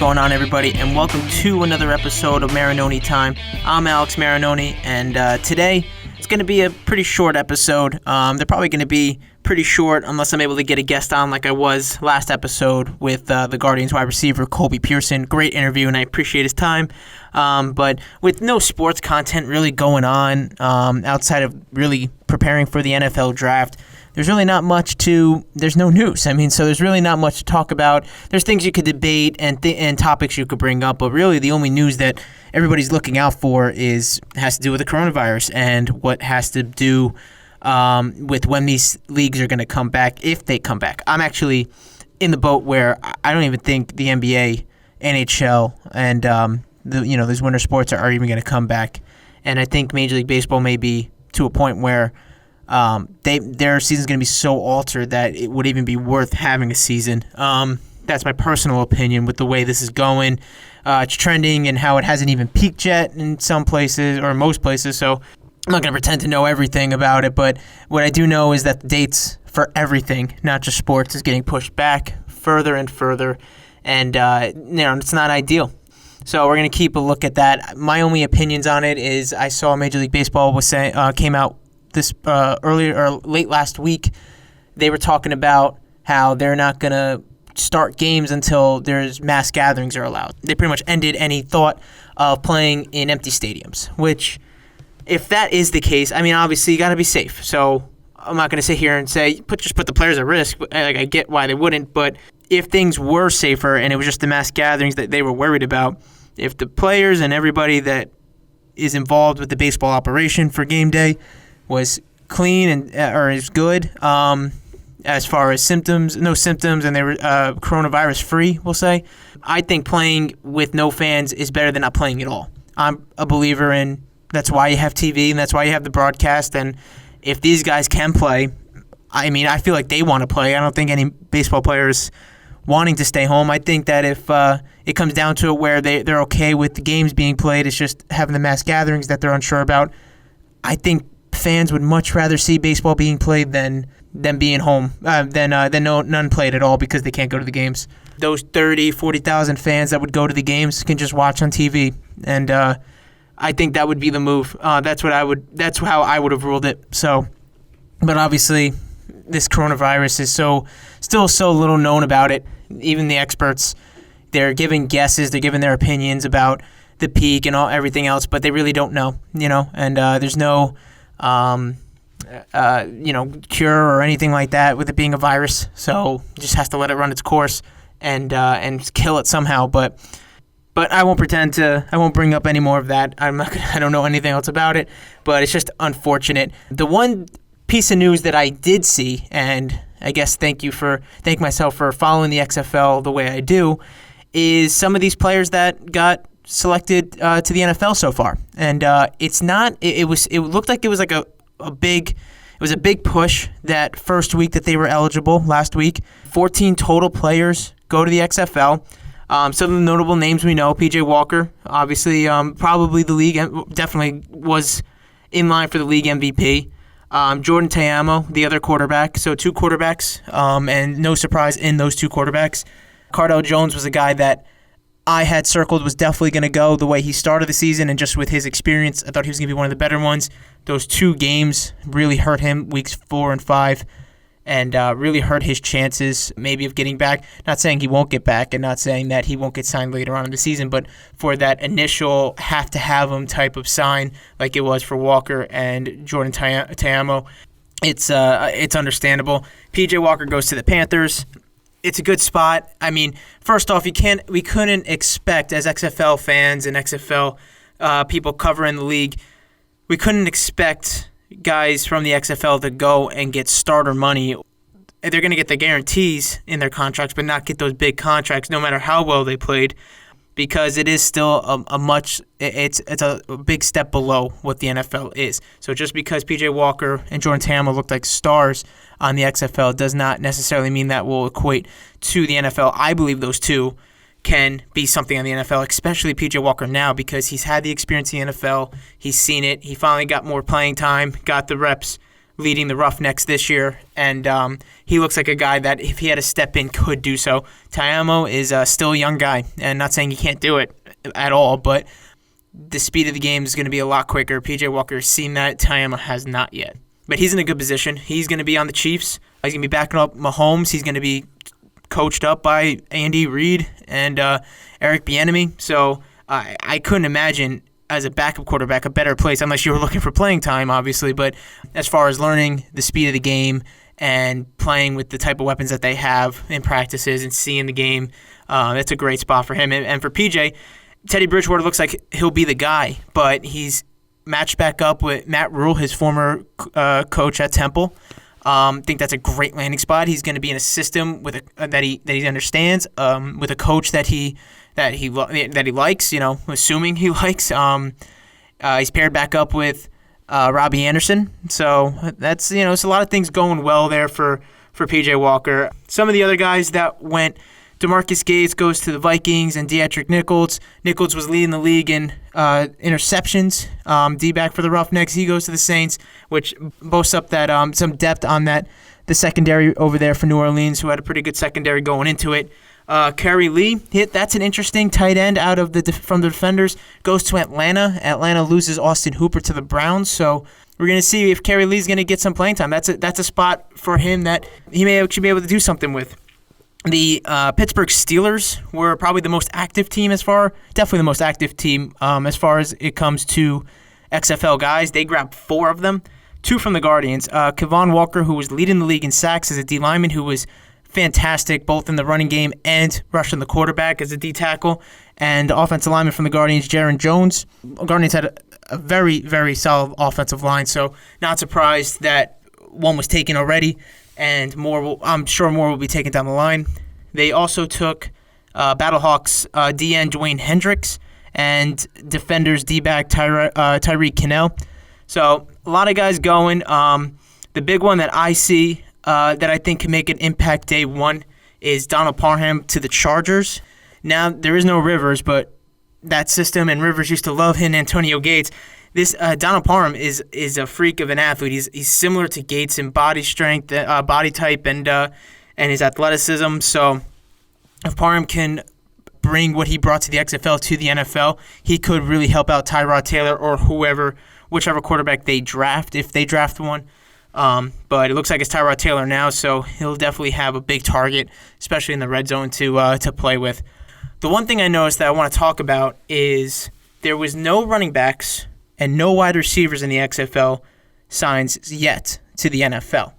going on, everybody, and welcome to another episode of Marinoni Time. I'm Alex Marinoni, and today it's going to be a pretty short episode. They're probably going to be pretty short unless I'm able to get a guest on like I was last episode with the Guardians wide receiver Colby Pearson. Great interview, and I appreciate his time. But with no sports content really going on outside of really preparing for the NFL draft, there's really not much there's no news. So there's really not much to talk about. There's things you could debate and topics you could bring up, but really the only news that everybody's looking out for has to do with the coronavirus and what has to do with when these leagues are going to come back, if they come back. I'm actually in the boat where I don't even think the NBA, NHL, and these winter sports are even going to come back. And I think Major League Baseball may be to a point where their season's going to be so altered that it would even be worth having a season. That's my personal opinion with the way this is going. It's trending and how it hasn't even peaked yet in some places or most places. So I'm not going to pretend to know everything about it, but what I do know is that the dates for everything, not just sports, is getting pushed back further and further, and it's not ideal. So we're going to keep a look at that. My only opinions on it is I saw Major League Baseball came out this late last week. They were talking about how they're not going to start games until there's mass gatherings are allowed. They pretty much ended any thought of playing in empty stadiums, which, if that is the case, obviously you got to be safe. So I'm not going to sit here and say just put the players at risk. I get why they wouldn't, but if things were safer and it was just the mass gatherings that they were worried about, if the players and everybody that is involved with the baseball operation for game day was clean or is good, as far as no symptoms, and they were coronavirus free, we'll say, I think playing with no fans is better than not playing at all. I'm a believer in that's why you have TV and that's why you have the broadcast. And if these guys can play, I feel like they want to play. I don't think any baseball players wanting to stay home. I think that if it comes down to it where they're okay with the games being played, it's just having the mass gatherings that they're unsure about. I think fans would much rather see baseball being played than being home, than none played at all because they can't go to the games. Those 30,000, 40,000 fans that would go to the games can just watch on TV, and I think that would be the move. That's how I would have ruled it. So, but obviously, this coronavirus is still so little known about it. Even the experts, they're giving guesses, they're giving their opinions about the peak and everything else, but they really don't know. And there's no cure or anything like that with it being a virus. So just has to let it run its course and kill it somehow. But I won't I won't bring up any more of that. I don't know anything else about it, but it's just unfortunate. The one piece of news that I did see, and I guess thank myself for following the XFL the way I do, is some of these players that got selected to the NFL so far. And it looked like it was like a big push that first week that they were eligible last week. 14 total players go to the XFL. Some of the notable names we know: PJ Walker, obviously, probably the league, definitely was in line for the league MVP. Jordan Teamo, the other quarterback, so two quarterbacks, and no surprise in those two quarterbacks. Cardell Jones was a guy that I had circled was definitely going to go the way he started the season, and just with his experience, I thought he was going to be one of the better ones. Those two games really hurt him, weeks 4 and 5. And really hurt his chances maybe of getting back. Not saying he won't get back and not saying that he won't get signed later on in the season, but for that initial have-to-have-him type of sign like it was for Walker and Jordan Teamo, it's understandable. PJ Walker goes to the Panthers. It's a good spot. First off, we couldn't expect, as XFL fans and XFL people covering the league, we couldn't expect guys from the XFL to go and get starter money. They're going to get the guarantees in their contracts, but not get those big contracts no matter how well they played, because it is still it's a big step below what the NFL is. So just because PJ Walker and Jordan Teamo looked like stars on the XFL does not necessarily mean that will equate to the NFL. I believe those two can be something on the NFL, especially PJ Walker now, because he's had the experience in the NFL. He's seen it. He finally got more playing time, got the reps leading the Roughnecks this year, and he looks like a guy that if he had to step in could do so. Taimo is still a young guy, and not saying he can't do it at all, but the speed of the game is going to be a lot quicker. PJ Walker has seen that. Taimo has not yet. But he's in a good position. He's going to be on the Chiefs. He's going to be backing up Mahomes. He's going to be coached up by Andy Reid and Eric Bieniemy. So I couldn't imagine as a backup quarterback a better place, unless you were looking for playing time, obviously. But as far as learning the speed of the game and playing with the type of weapons that they have in practices and seeing the game, that's a great spot for him. And for PJ, Teddy Bridgewater looks like he'll be the guy, but he's matched back up with Matt Rule, his former coach at Temple. I think that's a great landing spot. He's going to be in a system with that he understands, with a coach that he likes. Assuming he likes. He's paired back up with Robbie Anderson, so that's it's a lot of things going well there for PJ Walker. Some of the other guys that went. DeMarcus Gates goes to the Vikings, and Deatrick Nichols. Nichols was leading the league in interceptions. D-back for the Roughnecks. He goes to the Saints, which boasts up that some depth on the secondary over there for New Orleans, who had a pretty good secondary going into it. Kerry Lee, that's an interesting tight end out of from the Defenders. Goes to Atlanta. Atlanta loses Austin Hooper to the Browns, so we're going to see if Kerry Lee's going to get some playing time. That's a spot for him that he may actually be able to do something with. The Pittsburgh Steelers were probably the most active team as far as it comes to XFL guys. They grabbed 4 of them, 2 from the Guardians. Kevon Walker, who was leading the league in sacks as a D lineman, who was fantastic both in the running game and rushing the quarterback as a D tackle. And offensive lineman from the Guardians, Jaron Jones. Guardians had a very, very solid offensive line, so not surprised that one was taken already. And I'm sure more will be taken down the line. They also took Battlehawks DN Dwayne Hendricks and Defenders D-back Tyreek Cannell. So a lot of guys going. The big one that I see that I think can make an impact day one is Donald Parham to the Chargers. Now, there is no Rivers, but that system, and Rivers used to love him, Antonio Gates. This Donald Parham is a freak of an athlete. He's similar to Gates in body strength, body type, and his athleticism. So if Parham can bring what he brought to the XFL to the NFL, he could really help out Tyrod Taylor or whichever quarterback they draft, if they draft one. But it looks like it's Tyrod Taylor now, so he'll definitely have a big target, especially in the red zone to play with. The one thing I noticed that I want to talk about is there was no running backs and no wide receivers in the XFL signs yet to the NFL.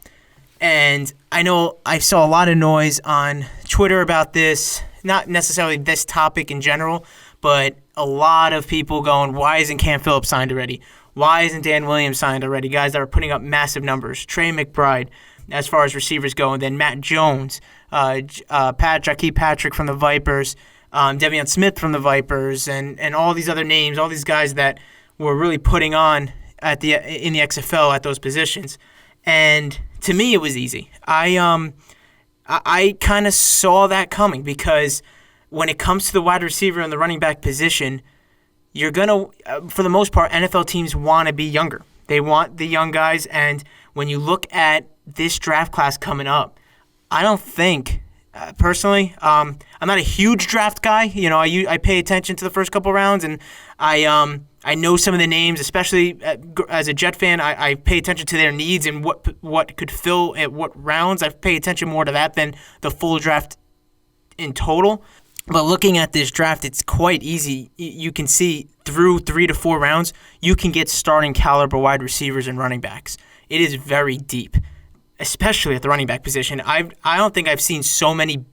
And I know I saw a lot of noise on Twitter about this, not necessarily this topic in general, but a lot of people going, why isn't Cam Phillips signed already? Why isn't Dan Williams signed already? Guys that are putting up massive numbers. Trey McBride, as far as receivers go, and then Matt Jones, Jakeem Patrick from the Vipers, Devion Smith from the Vipers, and all these other names, all these guys that were really putting on in the XFL at those positions. And to me, it was easy. I kind of saw that coming because when it comes to the wide receiver and the running back position, you're going to, for the most part, NFL teams want to be younger. They want the young guys. And when you look at this draft class coming up, I don't think, personally, I'm not a huge draft guy. I pay attention to the first couple rounds, and I know some of the names, especially as a Jet fan. I pay attention to their needs and what could fill at what rounds. I pay attention more to that than the full draft in total. But looking at this draft, it's quite easy. You can see through 3 to 4 rounds, you can get starting caliber wide receivers and running backs. It is very deep, especially at the running back position. I don't think I've seen so many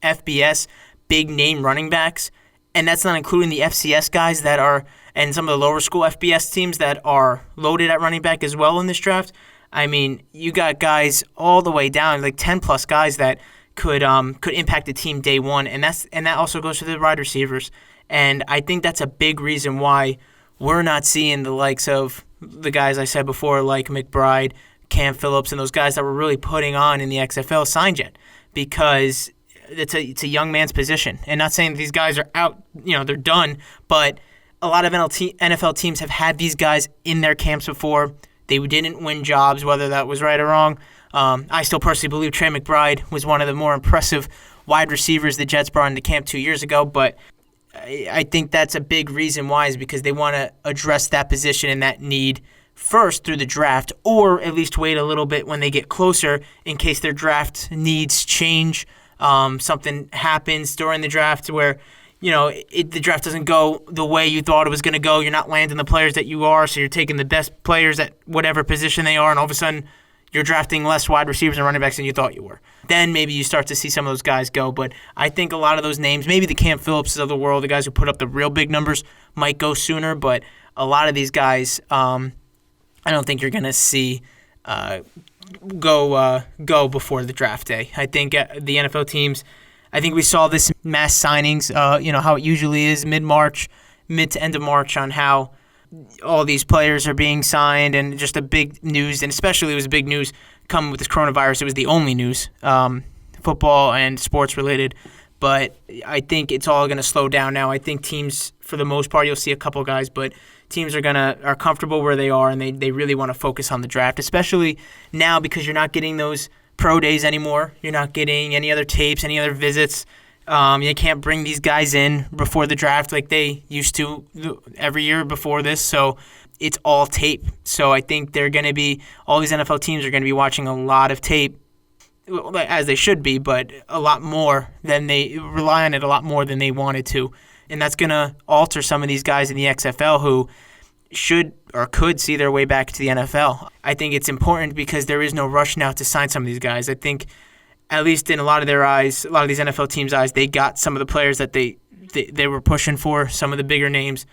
FBS big name running backs, and that's not including the FCS guys that are, and some of the lower school FBS teams that are loaded at running back as well in this draft. I mean, you got guys all the way down, like 10 plus guys that could impact the team day one, and that also goes for the wide receivers. And I think that's a big reason why we're not seeing the likes of the guys I said before, like McBride, Cam Phillips, and those guys that were really putting on in the XFL signed yet, because it's a young man's position. And not saying that these guys are out, they're done, but a lot of NFL teams have had these guys in their camps before. They didn't win jobs, whether that was right or wrong. I still personally believe Trey McBride was one of the more impressive wide receivers the Jets brought into camp 2 years ago, but I think that's a big reason why is because they want to address that position and that need first through the draft, or at least wait a little bit when they get closer in case their draft needs change. Something happens during the draft where the draft doesn't go the way you thought it was going to go. You're not landing the players that you are, so you're taking the best players at whatever position they are, and all of a sudden you're drafting less wide receivers and running backs than you thought you were. Then maybe you start to see some of those guys go. But I think a lot of those names, maybe the Cam Phillipses of the world, the guys who put up the real big numbers, might go sooner. But a lot of these guys, I don't think you're going to see go before the draft day. I think the NFL teams, I think we saw this mass signings, how it usually is mid to end of March on how all these players are being signed, and just a big news, and especially it was big news coming with this coronavirus. It was the only news, football and sports related. But I think it's all going to slow down now. I think teams, for the most part, you'll see a couple guys, but teams are comfortable where they are, and they really want to focus on the draft, especially now because you're not getting those pro days anymore. You're not getting any other tapes, any other visits. You can't bring these guys in before the draft like they used to every year before this. So it's all tape. So I think all these NFL teams are going to be watching a lot of tape, as they should be, but a lot more than they rely on it a lot more than they wanted to. And that's going to alter some of these guys in the XFL who should or could see their way back to the NFL. I think it's important because there is no rush now to sign some of these guys. I think, at least in a lot of their eyes, a lot of these NFL teams' eyes, they got some of the players that they were pushing for, some of the bigger names.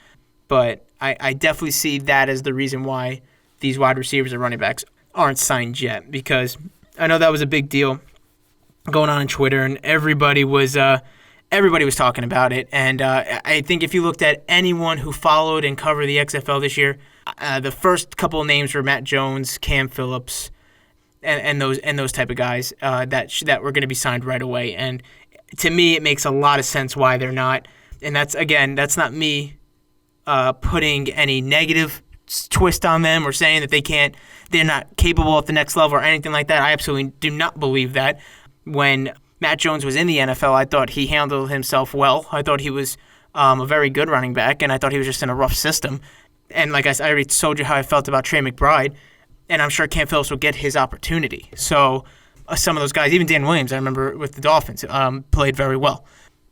But I definitely see that as the reason why these wide receivers and running backs aren't signed yet, because I know that was a big deal going on Twitter, and everybody was talking about it. And I think if you looked at anyone who followed and covered the XFL this year, the first couple of names were Matt Jones, Cam Phillips, and those type of guys that were going to be signed right away. And to me, it makes a lot of sense why they're not. And that's not me putting any negative twist on them or saying that they're not capable at the next level or anything like that. I absolutely do not believe that. When Matt Jones was in the NFL, I thought he handled himself well. I thought he was a very good running back, and I thought he was just in a rough system. And like I already told you how I felt about Trey McBride, and I'm sure Cam Phillips will get his opportunity. So some of those guys, even Dan Williams, I remember with the Dolphins, played very well.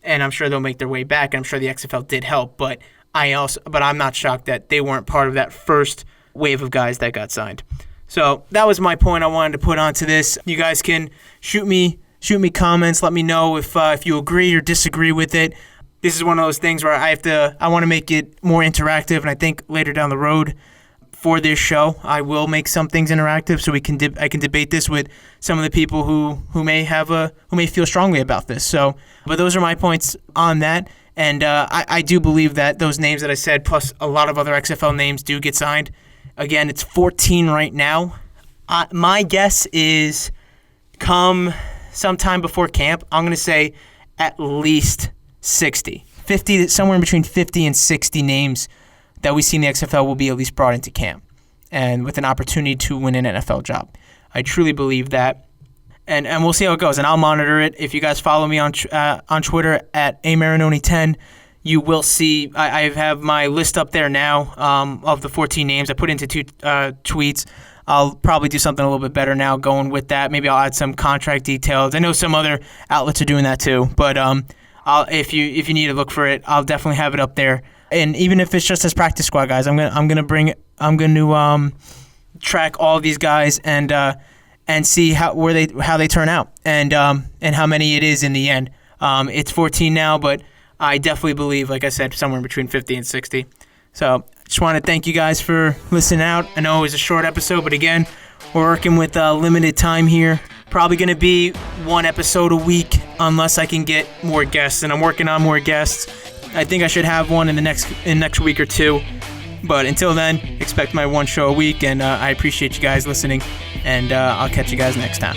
And I'm sure they'll make their way back, and I'm sure the XFL did help. But I'm not shocked that they weren't part of that first wave of guys that got signed. So that was my point I wanted to put onto this. You guys can shoot me comments. Let me know if you agree or disagree with it. This is one of those things where I want to make it more interactive, and I think later down the road for this show, I will make some things interactive so I can debate this with some of the people who may feel strongly about this. So, but those are my points on that, and I do believe that those names that I said, plus a lot of other XFL names, do get signed. Again, it's 14 right now. My guess is come sometime before camp, I'm going to say at least 50, somewhere in between 50 and 60 names that we see in the XFL will be at least brought into camp and with an opportunity to win an NFL job. I truly believe that, and we'll see how it goes, and I'll monitor it. If you guys follow me on Twitter at Marinoni10, you will see I have my list up there now of the 14 names. I put into 2 tweets. I'll probably do something a little bit better now going with that. Maybe I'll add some contract details. I know some other outlets are doing that too, but if you need to look for it, I'll definitely have it up there. And even if it's just as practice squad guys, I'm gonna track all of these guys and see how they turn out and how many it is in the end. It's 14 now, but I definitely believe, like I said, somewhere between 50 and 60. So just want to thank you guys for listening out. I know it was a short episode, but again, we're working with limited time here. Probably going to be 1 episode a week unless I can get more guests, and I'm working on more guests. I think I should have one in the next week or 2. But until then, expect my 1 show a week, and I appreciate you guys listening, and I'll catch you guys next time.